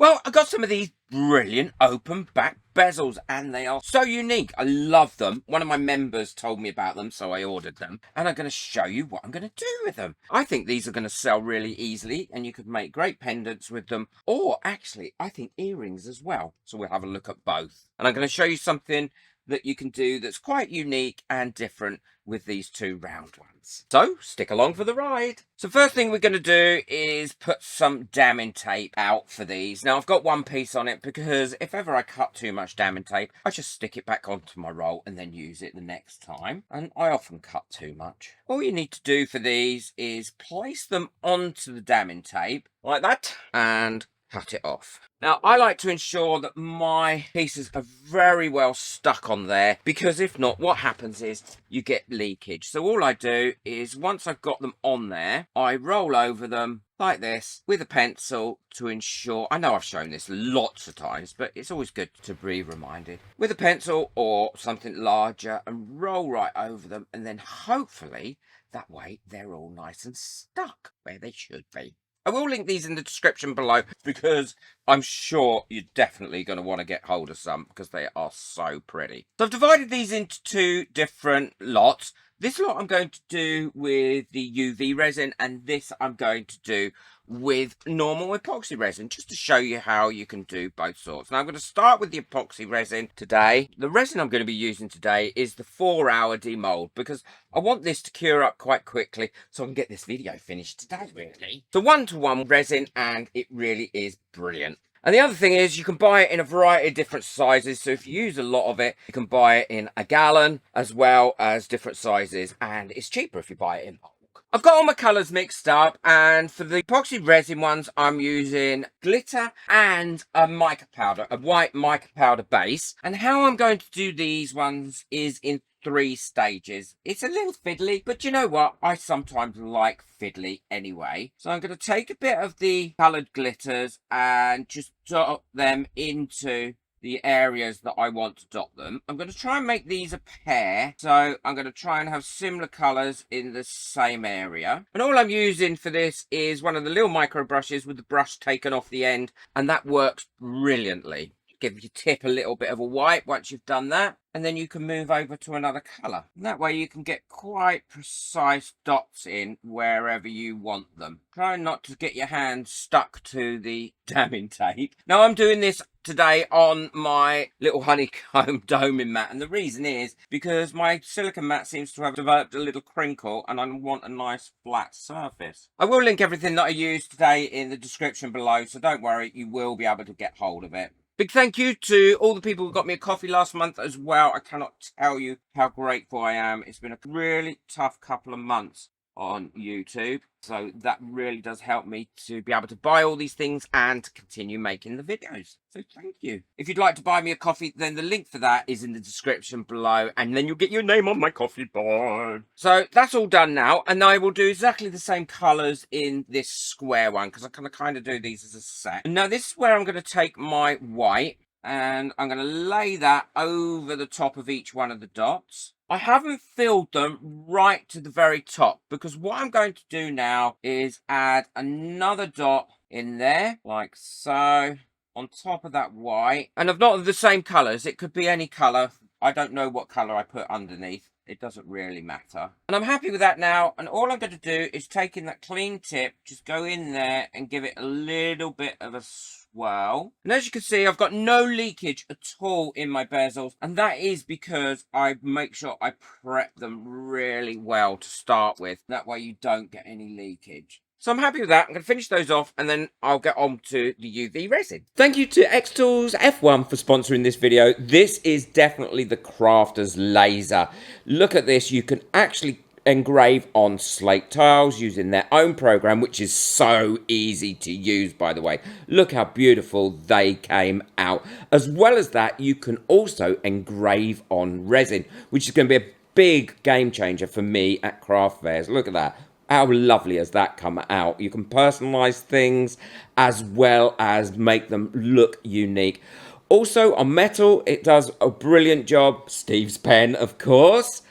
Well, I got some of these brilliant open back bezels and they are so unique. I love them. One of my members told me about them, so I ordered them. And I'm going to show you what I'm going to do with them. I think these are going to sell really easily and you could make great pendants with them. Or actually, I think earrings as well. So we'll have a look at both. And I'm going to show you something that you can do that's quite unique and different with these two round ones. So stick along for the ride. So first thing we're going to do is put some damming tape out for these. Now I've got one piece on it because if ever I cut too much damming tape, I just stick it back onto my roll and then use it the next time. And I often cut too much. All you need to do for these is place them onto the damming tape like that and cut it off. Now, I like to ensure that my pieces are very well stuck on there because if not, what happens is you get leakage. So all I do is once I've got them on there, I roll over them like this with a pencil to ensure, I know I've shown this lots of times, but it's always good to be reminded, with a pencil or something larger and roll right over them and then hopefully that way they're all nice and stuck where they should be. I will link these in the description below because I'm sure you're definitely going to want to get hold of some because they are so pretty. So I've divided these into two different lots. This lot I'm going to do with the UV resin and this I'm going to do with normal epoxy resin just to show you how you can do both sorts. Now I'm going to start with the epoxy resin today. The resin I'm going to be using today is the 4-hour demold because I want this to cure up quite quickly so I can get this video finished today really. The 1-to-1 resin and it really is brilliant. And the other thing is you can buy it in a variety of different sizes. So if you use a lot of it, you can buy it in a gallon as well as different sizes. And it's cheaper if you buy it in bulk. I've got all my colours mixed up. And for the epoxy resin ones, I'm using glitter and a mica powder, a white mica powder base. And how I'm going to do these ones is in 3 stages. It's a little fiddly, but you know what? I sometimes like fiddly anyway. So I'm going to take a bit of the coloured glitters and just dot them into the areas that I want to dot them. I'm going to try and make these a pair. So I'm going to try and have similar colours in the same area. And all I'm using for this is one of the little micro brushes with the brush taken off the end. And that works brilliantly. Give your tip a little bit of a wipe once you've done that and then you can move over to another colour. That way you can get quite precise dots in wherever you want them. Try not to get your hand stuck to the damming tape. Now I'm doing this today on my little honeycomb doming mat and the reason is because my silicone mat seems to have developed a little crinkle and I want a nice flat surface. I will link everything that I used today in the description below so don't worry, you will be able to get hold of it. Big thank you to all the people who got me a coffee last month as well. I cannot tell you how grateful I am. It's been a really tough couple of months on YouTube. So that really does help me to be able to buy all these things and to continue making the videos. So thank you. If you'd like to buy me a coffee, then the link for that is in the description below. And then you'll get your name on my coffee board. So that's all done now. And I will do exactly the same colours in this square one. Because I can kind of do these as a set. Now this is where I'm going to take my white. And I'm going to lay that over the top of each one of the dots. I haven't filled them right to the very top because what I'm going to do now is add another dot in there like so on top of that white. And I've not the same colours. It could be any colour. I don't know what colour I put underneath. It doesn't really matter. And I'm happy with that now. And all I'm going to do is take in that clean tip, just go in there and give it a little bit of a swirl. And as you can see, I've got no leakage at all in my bezels. And that is because I make sure I prep them really well to start with. That way you don't get any leakage. So I'm happy with that. I'm going to finish those off and then I'll get on to the UV resin. Thank you to Xtool F1 for sponsoring this video. This is definitely the crafter's laser. Look at this. You can actually engrave on slate tiles using their own program, which is so easy to use, by the way. Look how beautiful they came out. As well as that, you can also engrave on resin, which is going to be a big game changer for me at craft fairs. Look at that. How lovely has that come out? You can personalize things as well as make them look unique. Also on metal, it does a brilliant job. Steve's pen, of course.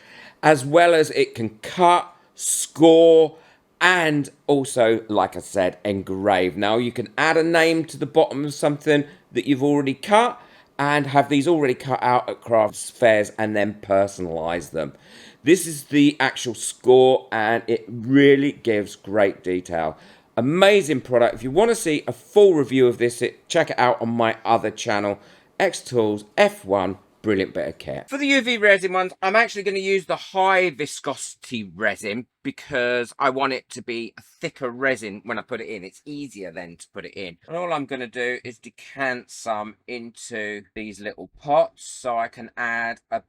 As well as it can cut, score, and also, like I said, engrave. Now you can add a name to the bottom of something that you've already cut and have these already cut out at crafts fairs and then personalize them. This is the actual score and it really gives great detail. Amazing product. If you want to see a full review of this, check it out on my other channel, Xtool F1. Brilliant bit of kit. For the UV resin ones, I'm actually going to use the high viscosity resin because I want it to be a thicker resin when I put it in. It's easier then to put it in. And all I'm going to do is decant some into these little pots so I can add a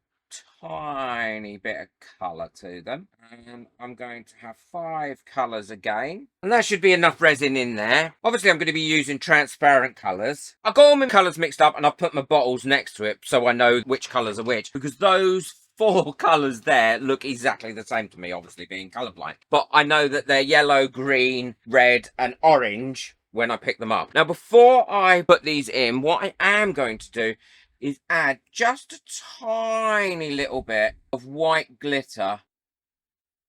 tiny bit of colour to them, and I'm going to have 5 colours again, and that should be enough resin in there. Obviously I'm going to be using transparent colours. I've got all my colours mixed up and I've put my bottles next to it so I know which colours are which, because those 4 colours there look exactly the same to me, obviously being colourblind, but I know that they're yellow, green, red and orange when I pick them up. Now before I put these in, what I am going to do is add just a tiny little bit of white glitter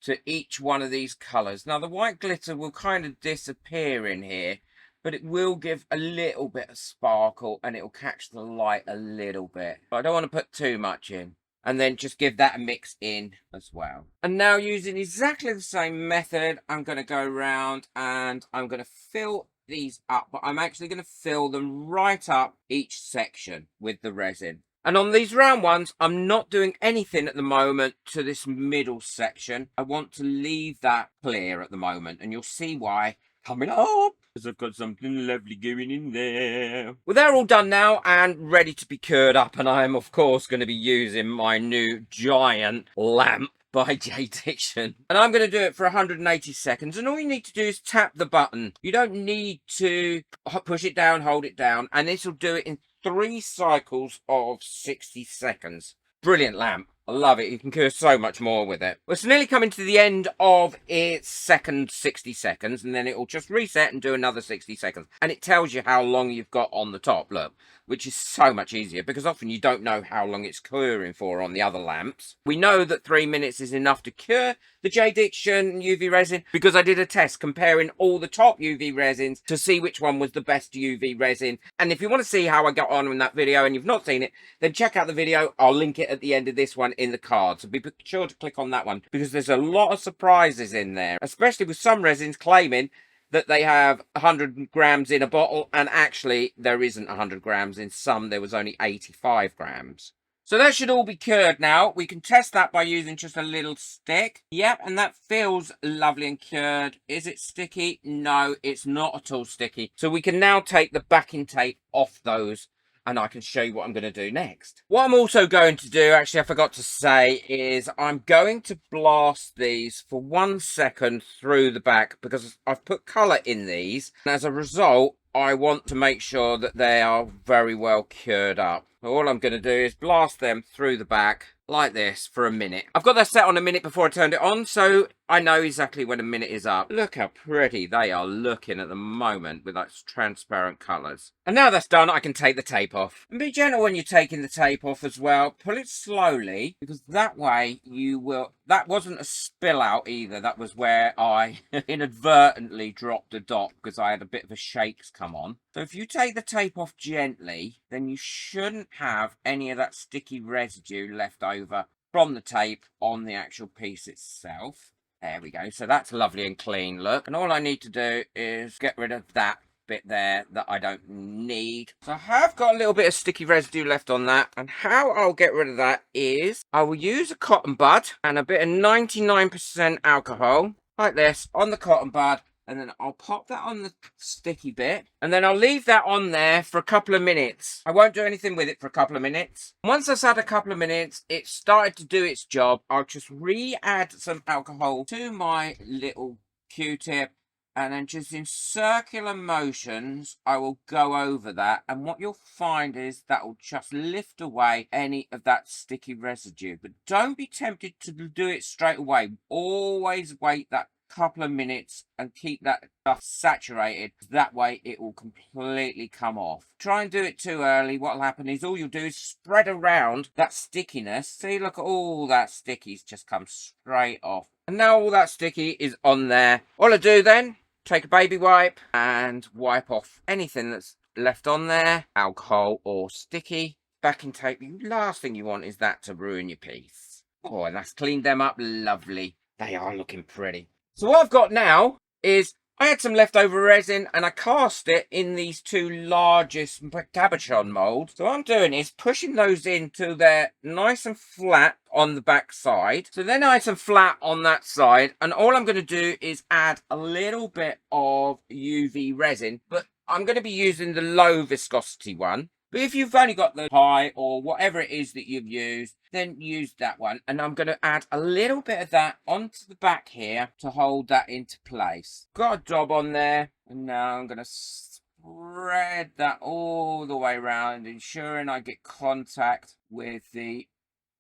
to each one of these colours. Now the white glitter will kind of disappear in here, but it will give a little bit of sparkle and it will catch the light a little bit. But I don't want to put too much in. And then just give that a mix in as well. And now using exactly the same method, I'm going to go around and I'm going to fill these up, but I'm actually going to fill them right up each section with the resin. And on these round ones, I'm not doing anything at the moment to this middle section. I want to leave that clear at the moment, and you'll see why coming up, because I've got something lovely going in there. Well, they're all done now and ready to be cured up, and I'm of course going to be using my new giant lamp by J Diction. And I'm going to do it for 180 seconds. And all you need to do is tap the button. You don't need to push it down, hold it down. And this will do it in 3 cycles of 60 seconds. Brilliant lamp. I love it. You can cure so much more with it. Well, it's nearly coming to the end of its second 60 seconds. And then it will just reset and do another 60 seconds. And it tells you how long you've got on the top. Look. Which is so much easier because often you don't know how long it's curing for on the other lamps. We know that 3 minutes is enough to cure the J Diction UV resin because I did a test comparing all the top UV resins to see which one was the best UV resin. And if you want to see how I got on in that video and you've not seen it, then check out the video. I'll link it at the end of this one in the card. So be sure to click on that one because there's a lot of surprises in there, especially with some resins claiming that they have 100 grams in a bottle, and actually there isn't 100 grams in some. There was only 85 grams. So that should all be cured now. We can test that by using just a little stick. Yep, and that feels lovely and cured. Is it sticky? No, it's not at all sticky. So we can now take the backing tape off those, and I can show you what I'm going to do next. What I'm also going to do, actually I forgot to say, is I'm going to blast these for 1 second through the back because I've put colour in these. And as a result, I want to make sure that they are very well cured up. So all I'm going to do is blast them through the back like this for a minute. I've got that set on a minute before I turned it on, so I know exactly when a minute is up. Look how pretty they are looking at the moment with those transparent colours. And now that's done, I can take the tape off. And be gentle when you're taking the tape off as well. Pull it slowly, because that way you will... That wasn't a spill out either. That was where I inadvertently dropped a dot because I had a bit of a shakes come on. So if you take the tape off gently, then you shouldn't have any of that sticky residue left over from the tape on the actual piece itself. There we go. So that's lovely and clean, look. And all I need to do is get rid of that bit there that I don't need. So I have got a little bit of sticky residue left on that, and how I'll get rid of that is I will use a cotton bud and a bit of 99% alcohol like this on the cotton bud, and then I'll pop that on the sticky bit, and then I'll leave that on there for a couple of minutes. I won't do anything with it for a couple of minutes. Once I've had a couple of minutes, it's started to do its job. I'll just re-add some alcohol to my little Q-tip, and then just in circular motions, I will go over that. And what you'll find is that will just lift away any of that sticky residue. But don't be tempted to do it straight away. Always wait that couple of minutes and keep that stuff saturated. That way it will completely come off. Try and do it too early. What'll happen is all you'll do is spread around that stickiness. See, look at all that sticky's just come straight off. And now all that sticky is on there. All I do then, take a baby wipe and wipe off anything that's left on there, alcohol or sticky. Backing tape, the last thing you want is that to ruin your piece. Oh, and that's cleaned them up lovely. They are looking pretty. So what I've got now is I had some leftover resin and I cast it in these two largest cabochon molds. So what I'm doing is pushing those in till they're nice and flat on the back side. So they're nice and flat on that side. And all I'm going to do is add a little bit of UV resin, but I'm going to be using the low viscosity one. But if you've only got the high or whatever it is that you've used, then use that one. And I'm going to add a little bit of that onto the back here to hold that into place. Got a dab on there. And now I'm going to spread that all the way around, ensuring I get contact with the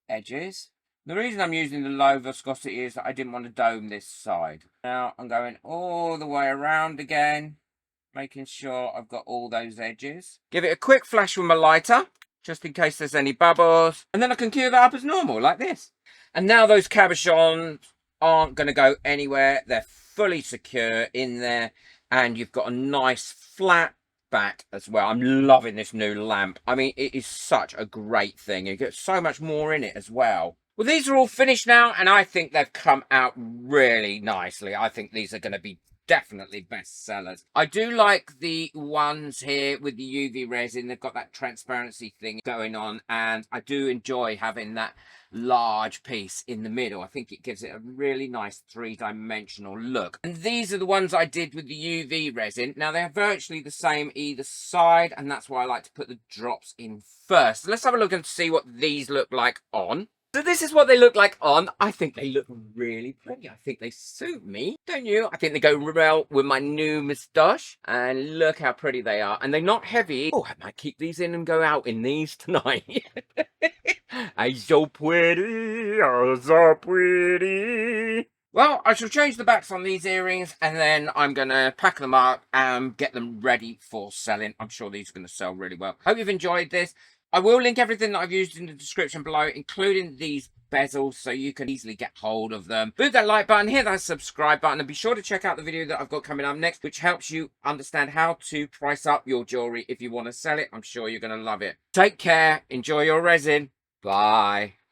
edges. The reason I'm using the low viscosity is that I didn't want to dome this side. Now I'm going all the way around again, making sure I've got all those edges. Give it a quick flash with my lighter, just in case there's any bubbles. And then I can cue that up as normal, like this. And now those cabochons aren't going to go anywhere. They're fully secure in there. And you've got a nice flat back as well. I'm loving this new lamp. I mean, it is such a great thing. You get so much more in it as well. Well, these are all finished now, and I think they've come out really nicely. I think these are going to be definitely best sellers. I do like the ones here with the UV resin. They've got that transparency thing going on, and I do enjoy having that large piece in the middle. I think it gives it a really nice three-dimensional look. And these are the ones I did with the UV resin. Now they're virtually the same either side, and that's why I like to put the drops in first. So let's have a look and see what these look like on. So this is what they look like on. I think they look really pretty. I think they suit me, don't you? I think they go well with my new moustache. And look how pretty they are. And they're not heavy. Oh, I might keep these in and go out in these tonight. I'm so pretty. I'm so pretty. Well, I shall change the backs on these earrings and then I'm going to pack them up and get them ready for selling. I'm sure these are going to sell really well. Hope you've enjoyed this. I will link everything that I've used in the description below, including these bezels, so you can easily get hold of them. Move that like button, hit that subscribe button, and be sure to check out the video that I've got coming up next, which helps you understand how to price up your jewellery if you want to sell it. I'm sure you're going to love it. Take care. Enjoy your resin. Bye.